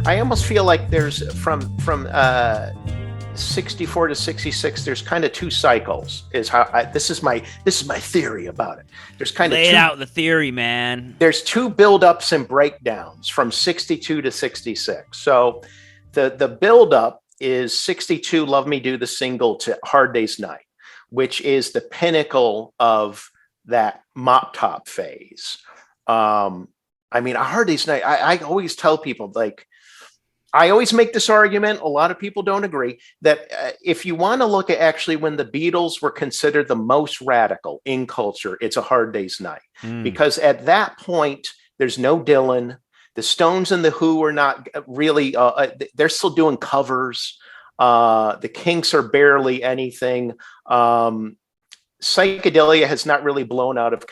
I almost feel like there's from 64 to 66, there's kind of two cycles. Is how this is my theory about it. There's kind of lay out the theory, man. There's two buildups and breakdowns from 62 to 66. So the buildup is 62, Love Me Do, the single, to Hard Day's Night, which is the pinnacle of that mop top phase. I mean, A Hard Day's Night, I always tell people, like, I always make this argument, a lot of people don't agree, that if you want to look at actually when the Beatles were considered the most radical in culture, it's A Hard Day's Night. Because at that point, there's no Dylan. The Stones and the Who are not really, they're still doing covers. The Kinks are barely anything. Psychedelia has not really blown up out of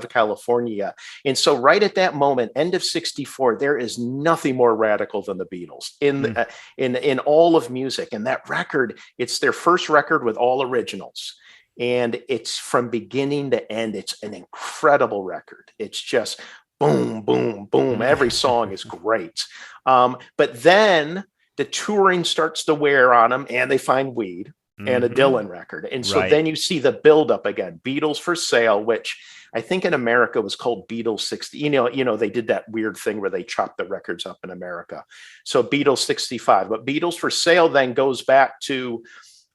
California. And so right at that moment, end of 64, there is nothing more radical than the Beatles in all of music. And that record, it's their first record with all originals. And it's from beginning to end. It's an incredible record. It's just boom, boom, boom. Every song is great. But then the touring starts to wear on them and they find weed. And a Dylan record. And so then you see the buildup again. Beatles for Sale, which I think in America was called Beatles 60. You know, they did that weird thing where they chopped the records up in America. So Beatles 65. But Beatles for Sale then goes back to,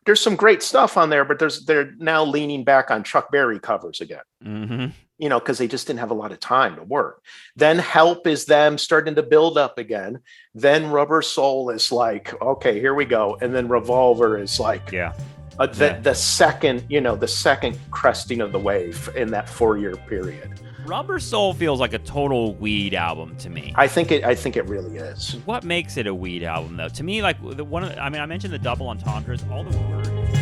there's some great stuff on there, but they're now leaning back on Chuck Berry covers again. You know, because they just didn't have a lot of time to work. Then Help is them starting to build up again. Then Rubber Soul is like, okay, here we go. And then Revolver is like, the second cresting of the wave in that 4-year period. Rubber Soul feels like a total weed album to me. I think it really is. What makes it a weed album, though? To me, like I mentioned the double entendres, all the words.